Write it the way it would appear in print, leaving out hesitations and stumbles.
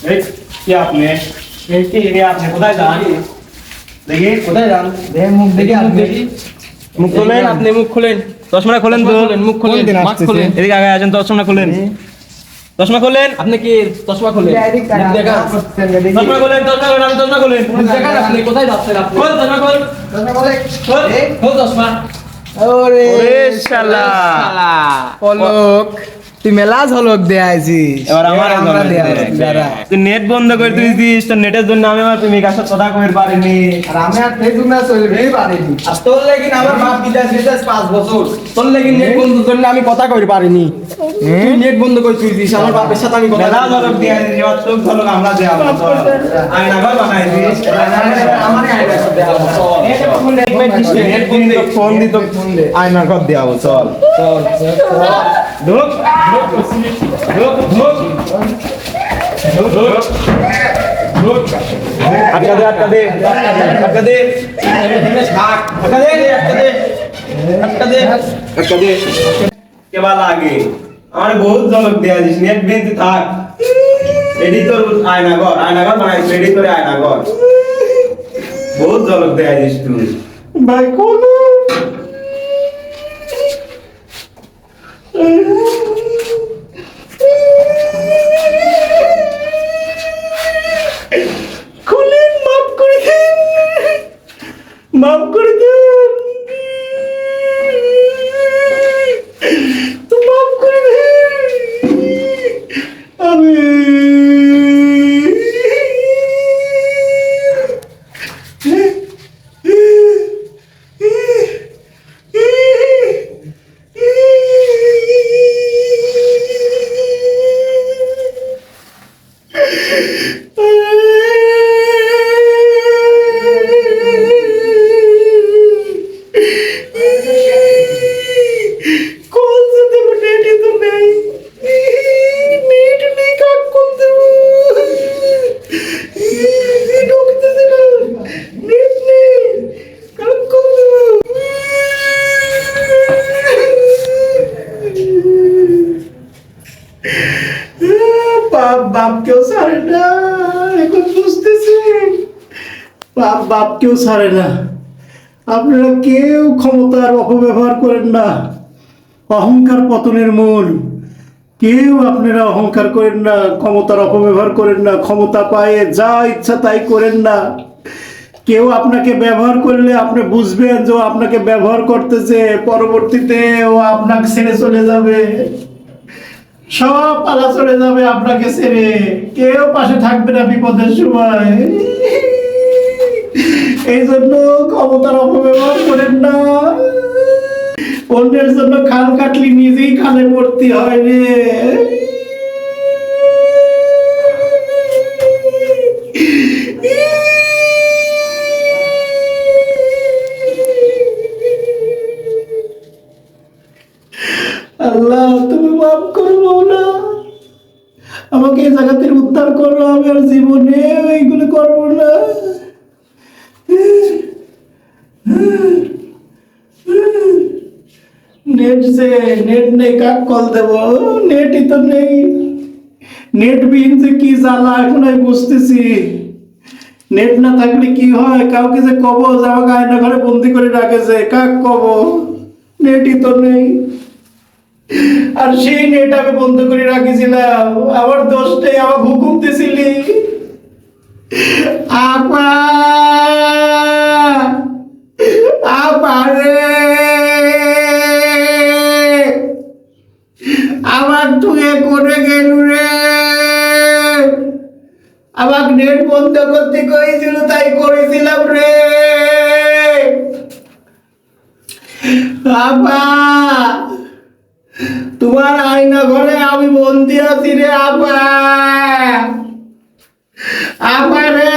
এই কি আপনি এই কি আপনি কোথায় যান দেখি কোথায় যান দেখ মুখ দেখি মুখ দেখি মুখ খোলেন আপনি মুখ খোলেন চশমাটা খোলেন তো মুখ খোলেন মাস্ক খোলেন এদিকে আগে আসেন চশমাটা খোলেন চশমা খোলেন আপনি কি চশমা খোলেন মুখ দেখা চশমা খোলেন আমি চশমা খোলেন মুখ দেখা আপনি কোথায় যাচ্ছেন আপনি খোল চশমা খোল খোল খোল চশমা ওরে শালা পলক তুই মেলা ঝলক দে আইছিস এবার আমার আমরা ঝলক দেয়া দে। যারা তুই নেট বন্ধ করে দিয়েছিস তোর নেটের জন্য আমি আমার প্রেমিকার সাথে কথা কইতে পারিনি আর আমি আর ফেসবুক না চলবেই পারিনি আর তোর লাগিন আমার বাপ বিদেশ 5 বছর তোর লাগিন নেট বন্ধ জন্য আমি কথা কইতে পারিনি তুই নেট বন্ধ করে তুইছিস আমার বাপের সাথে আমি কথা মেলা ঝলক দিয়ে দিয়েছিস এবার তোর ঝলক আমরা দেওয়া আয়না ঘর বানাই দিস আমারই আইডা দেয়া ফোন দিত আয়না ঘর দেওয়া চল চল ঢোক ঢোক ঢোক ঢোক ঢোক আটকা দে আটকা দে আটকা দে আটকা দে আটকা দে আটকা দে কেবা লাগে আমার বহুত ঝলক দেয়া দিস নেট বেঞ্চে থাক এডি তোর আয়না ঘর বানাইছিস এডি তোর আয়না ঘর বহুত ঝলক দেয়া দিস তুই ভাই কোন খুলেন মাফ করে দেন মাফ করে দেন তো মাফ করে দেন আমি कौन से देव नेट ही तो नहीं नेट नहीं का कौन से डॉक्टर से ना नेट नहीं का कौन से बाप बाप क्यों सारे ना এখন বুঝতেছি বাপ বাপ কেউ ছাড়ে না আপনারা কেউ ক্ষমতার অপব্যবহার করেন না অহংকার পতনের মূল কেউ আপনারা অহংকার করেন না ক্ষমতার অপব্যবহার করেন না ক্ষমতা পায়ে যা ইচ্ছা তাই করেন না কেউ আপনাকে ব্যবহার করলে আপনি বুঝবেন যে ও আপনাকে ব্যবহার করতেছে পরবর্তীতে ও আপনাকে ছেড়ে চলে যাবে সব পালা চলে যাবে আপনাকে ছেড়ে কেউ পাশে থাকবে না বিপদের সময় এই জন্য ক্ষমতার অপব্যবহার করেন না অন্যের জন্য খাল কাটলি নিজেই খালে পড়তে হয় রে আল্লাহ তুমি মাফ করো না আমাকে এই জায়গা থেকে উদ্ধার করো আমি আর জীবনে এইগুলো করবো না नेट से नेट नहीं का कॉल देबो नेट ही तो नहीं नेट বিহীন যে কি জ্বালা এখন আমি বুঝতেছি নেট না থাকলে কি হয় কাউকে যে কব যে আমাকে আয়না ঘরে বন্দি করে রাখেছে কাক কব নেটই তো নেই আর সেই নেট আমি বন্ধ করে রাখিছিলাম আমার দোষ নেই আমার হুকুম দিছিলি আপা আপারে আমার তুই করে গেল রে আমার নেট বন্ধ করতে কইছিল তাই করেছিলাম রে আপা তোমার আয়না ঘরে আমি বন্দি আছি রে আপা আপা রে